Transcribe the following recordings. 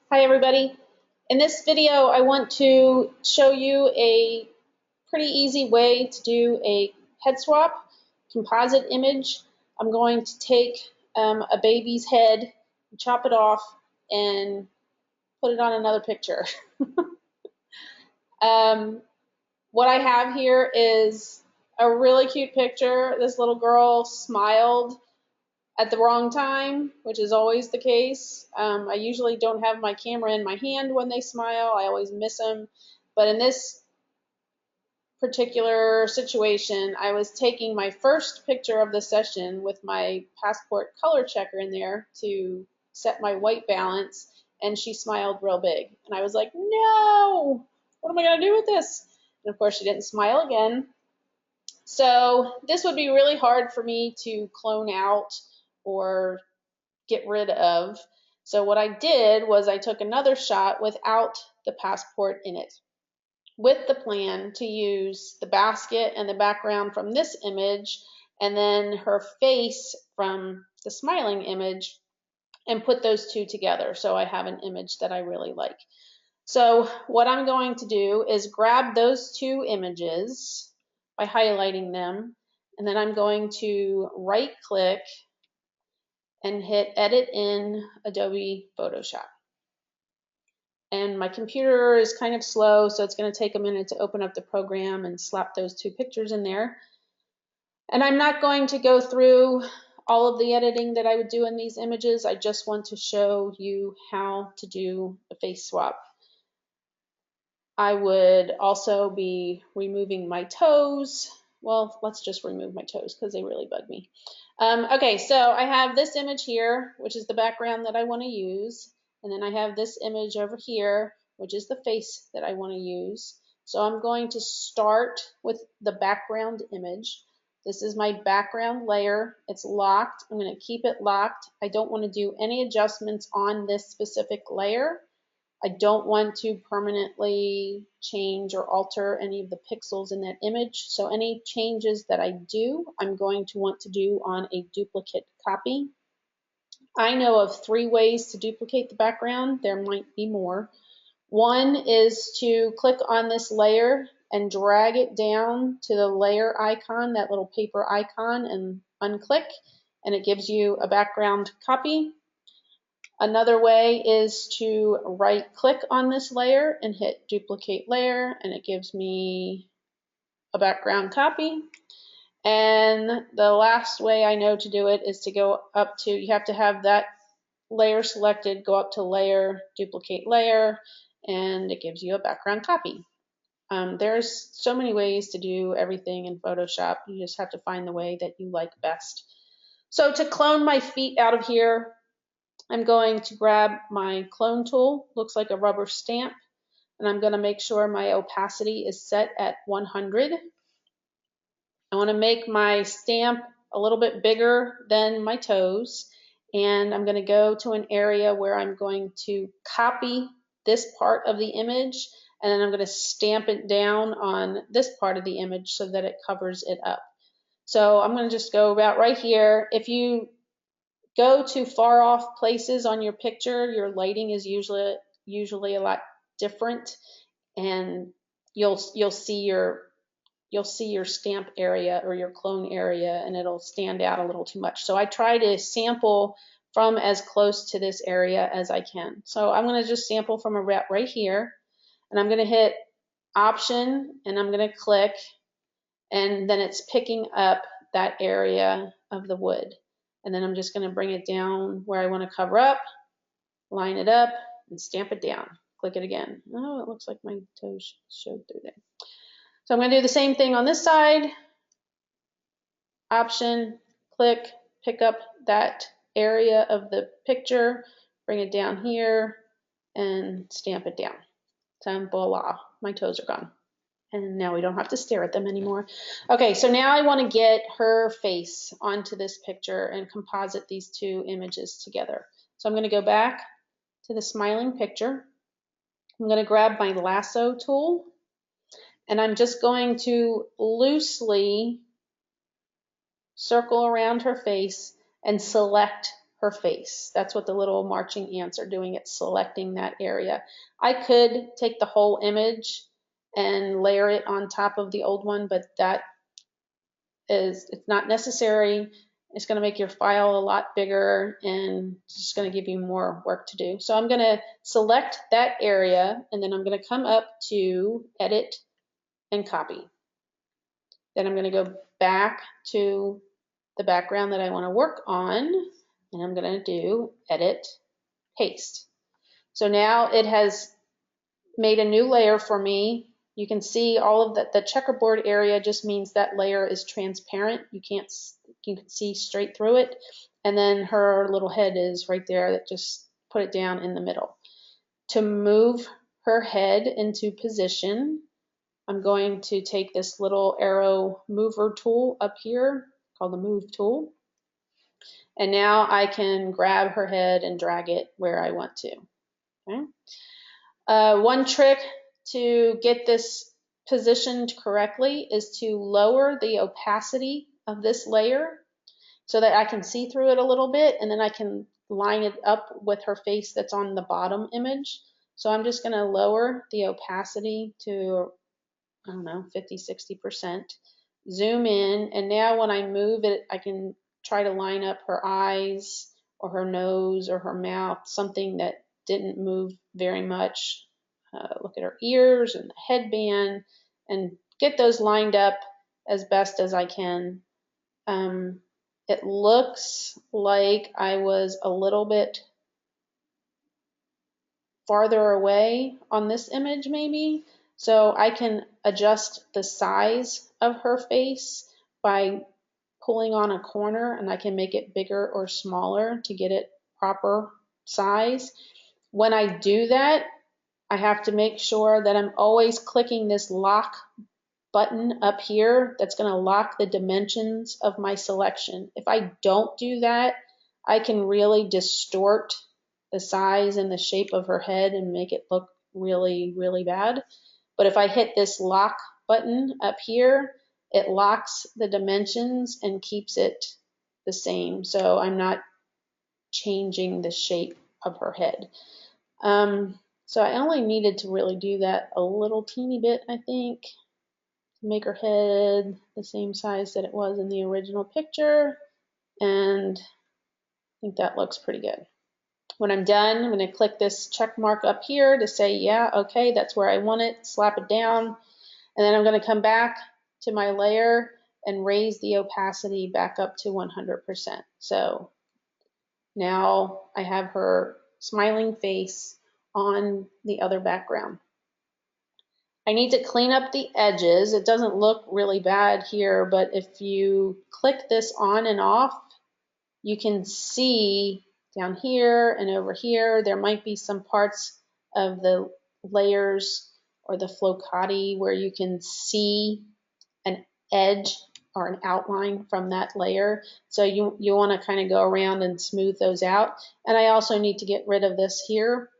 Hi everybody. In this video I want to show you a pretty easy way to do a head swap composite image. I'm going to take a baby's head, chop it off, and put it on another picture. um, what I have here is a really cute picture. This little girl smiled at the wrong time, which is always the case. I usually don't have my camera in my hand when they smile. I always miss them. But in this particular situation, I was taking my first picture of the session with my passport color checker in there to set my white balance, and she smiled real big. And I was like, no, what am I going to do with this? And of course, she didn't smile again. So this would be really hard for me to clone out or get rid of. So what I did was I took another shot without the passport in it, with the plan to use the basket and the background from this image and then her face from the smiling image, and put those two together so I have an image that I really like. So what I'm going to do is grab those two images by highlighting them, and then I'm going to right click and hit edit in Adobe Photoshop. And my computer is kind of slow, so it's going to take a minute to open up the program and slap those two pictures in there. And I'm not going to go through all of the editing that I would do in these images. I just want to show you how to do a face swap. I would also be removing my toes. Well, let's just remove my toes because they really bug me. Okay, so I have this image here, which is the background that I want to use. And then I have this image over here, which is the face that I want to use. So I'm going to start with the background image. This is my background layer. It's locked. I'm going to keep it locked. I don't want to do any adjustments on this specific layer. I don't want to permanently change or alter any of the pixels in that image. So any changes that I do, I'm going to want to do on a duplicate copy. I know of 3 ways to duplicate the background. There might be more. One is to click on this layer and drag it down to the layer icon, that little paper icon, and unclick, and it gives you a background copy. Another way is to right click on this layer and hit duplicate layer, and it gives me a background copy. And the last way I know to do it is to go up to, you have to have that layer selected, go up to layer, duplicate layer, and it gives you a background copy. There's so many ways to do everything in Photoshop. You just have to find the way that you like best. So to clone my feet out of here, I'm going to grab my clone tool, looks like a rubber stamp, and I'm going to make sure my opacity is set at 100. I want to make my stamp a little bit bigger than my toes, and I'm going to go to an area where I'm going to copy this part of the image, and then I'm going to stamp it down on this part of the image so that it covers it up. So I'm going to just go about right here. If you go to far off places on your picture, your lighting is usually a lot different, and you'll see your stamp area or your clone area, and it'll stand out a little too much. So I try to sample from as close to this area as I can. So I'm going to just sample from right here, and I'm going to hit Option, and I'm going to click, and then it's picking up that area of the wood. And then I'm just going to bring it down where I want to cover up, line it up, and stamp it down. Click it again. Oh, it looks like my toes showed through there. So I'm going to do the same thing on this side. Option, click, pick up that area of the picture, bring it down here, and stamp it down. So voila, my toes are gone. And now we don't have to stare at them anymore. Okay, so now I want to get her face onto this picture and composite these two images together. So I'm going to go back to the smiling picture. I'm going to grab my lasso tool, and I'm just going to loosely circle around her face and select her face. That's what the little marching ants are doing. It's selecting that area. I could take the whole image and layer it on top of the old one, but it's not necessary. It's going to make your file a lot bigger and it's just going to give you more work to do. So I'm going to select that area and then I'm going to come up to edit and copy. Then I'm going to go back to the background that I want to work on and I'm going to do edit, paste. So now it has made a new layer for me. You can see all of the checkerboard area just means that layer is transparent. You can see straight through it. And then her little head is right there that just put it down in the middle. To move her head into position, I'm going to take this little arrow mover tool up here called the move tool. And now I can grab her head and drag it where I want to. Okay. One trick to get this positioned correctly is to lower the opacity of this layer so that I can see through it a little bit and then I can line it up with her face that's on the bottom image. So I'm just going to lower the opacity to, I don't know, 50–60%. Zoom in, and now when I move it, I can try to line up her eyes or her nose or her mouth, something that didn't move very much. Look at her ears and the headband and get those lined up as best as I can. It looks like I was a little bit farther away on this image maybe, so I can adjust the size of her face by pulling on a corner and I can make it bigger or smaller to get it proper size. When I do that, I have to make sure that I'm always clicking this lock button up here that's going to lock the dimensions of my selection. If I don't do that, I can really distort the size and the shape of her head and make it look really, really bad. But if I hit this lock button up here, it locks the dimensions and keeps it the same. So I'm not changing the shape of her head. So I only needed to really do that a little teeny bit, I think, to make her head the same size that it was in the original picture. And I think that looks pretty good. When I'm done, I'm going to click this check mark up here to say, yeah, okay, that's where I want it, slap it down. And then I'm going to come back to my layer and raise the opacity back up to 100%. So now I have her smiling face on the other background. I need to clean up the edges. It doesn't look really bad here, but if you click this on and off, you can see down here and over here, there might be some parts of the layers or the flocati where you can see an edge or an outline from that layer. So you want to kind of go around and smooth those out. And I also need to get rid of this here,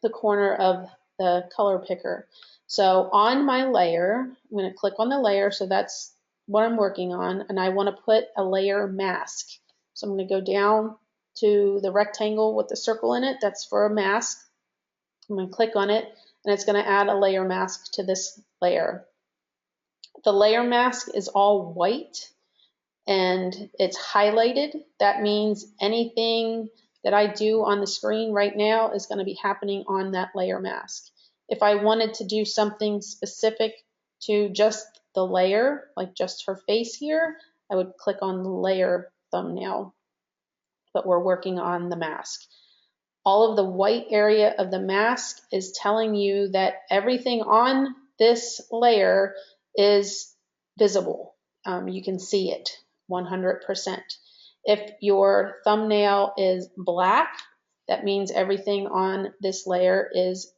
the corner of the color picker. So on my layer, I'm going to click on the layer. So that's what I'm working on. And I want to put a layer mask. So I'm going to go down to the rectangle with the circle in it. That's for a mask. I'm going to click on it and it's going to add a layer mask to this layer. The layer mask is all white and it's highlighted. That means anything that I do on the screen right now is going to be happening on that layer mask. If I wanted to do something specific to just the layer, like just her face here, I would click on the layer thumbnail, but we're working on the mask. All of the white area of the mask is telling you that everything on this layer is visible. You can see it 100%. If your thumbnail is black, that means everything on this layer is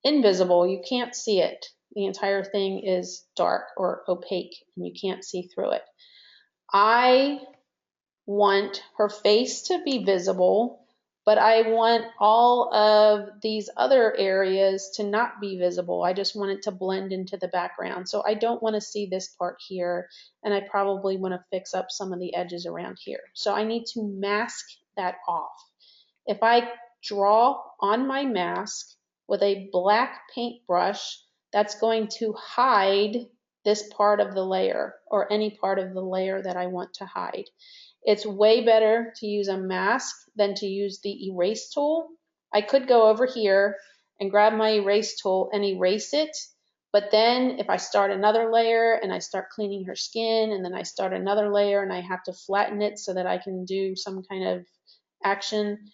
invisible. You can't see it. The entire thing is dark or opaque and you can't see through it. I want her face to be visible, but I want all of these other areas to not be visible. I just want it to blend into the background. So I don't want to see this part here, and I probably want to fix up some of the edges around here. So I need to mask that off. If I draw on my mask with a black paintbrush, that's going to hide this part of the layer or any part of the layer that I want to hide. It's way better to use a mask than to use the erase tool. I could go over here and grab my erase tool and erase it, but then if I start another layer and I start cleaning her skin and then I start another layer and I have to flatten it so that I can do some kind of action,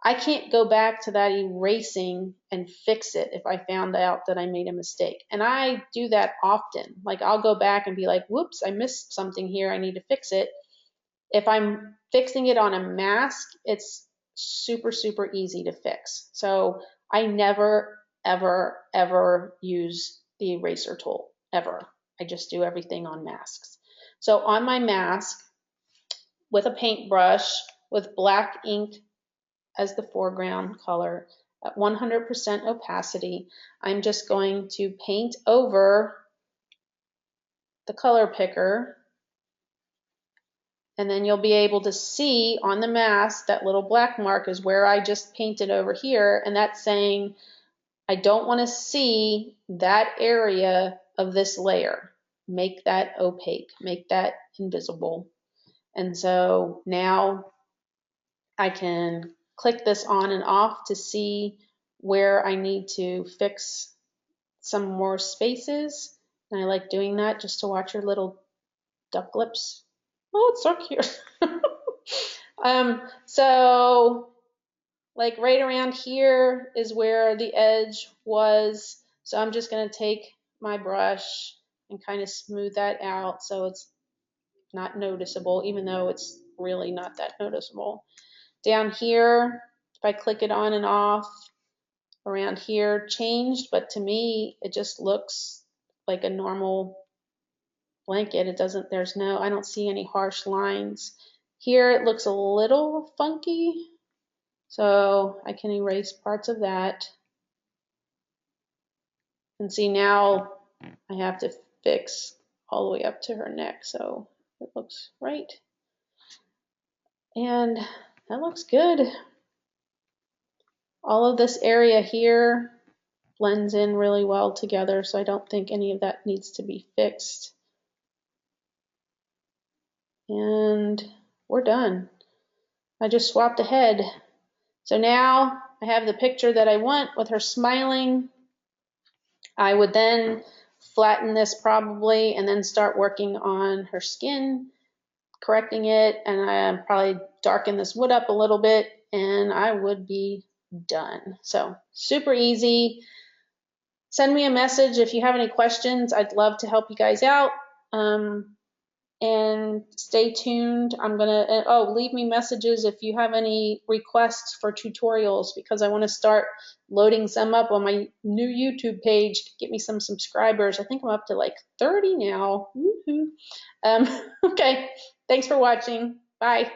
I can't go back to that erasing and fix it if I found out that I made a mistake. And I do that often. Like I'll go back and be like, whoops, I missed something here, I need to fix it. If I'm fixing it on a mask, it's super, super easy to fix. So I never, ever, ever use the eraser tool, ever. I just do everything on masks. So on my mask, with a paintbrush, with black ink as the foreground color, at 100% opacity, I'm just going to paint over the color picker. And then you'll be able to see on the mask that little black mark is where I just painted over here, and that's saying I don't want to see that area of this layer. Make that opaque, make that invisible. And so now I can click this on and off to see where I need to fix some more spaces. And I like doing that just to watch your little duck lips. Oh, it's so cute. So like right around here is where the edge was. So I'm just going to take my brush and kind of smooth that out so it's not noticeable, even though it's really not that noticeable. Down here, if I click it on and off, around here changed, but to me it just looks like a normal blanket. It doesn't, I don't see any harsh lines. Here it looks a little funky, so I can erase parts of that. And see, now I have to fix all the way up to her neck, so it looks right. And that looks good. All of this area here blends in really well together, so I don't think any of that needs to be fixed. And we're done. I just swapped ahead. So now I have the picture that I want with her smiling. I would then flatten this probably and then start working on her skin, correcting it, and I probably darken this wood up a little bit and I would be done. So super easy. Send me a message if you have any questions. I'd love to help you guys out. And stay tuned. I'm gonna, leave me messages if you have any requests for tutorials, because I want to start loading some up on my new YouTube page to get me some subscribers. I think I'm up to like 30 now. Woohoo. Okay, thanks for watching. Bye.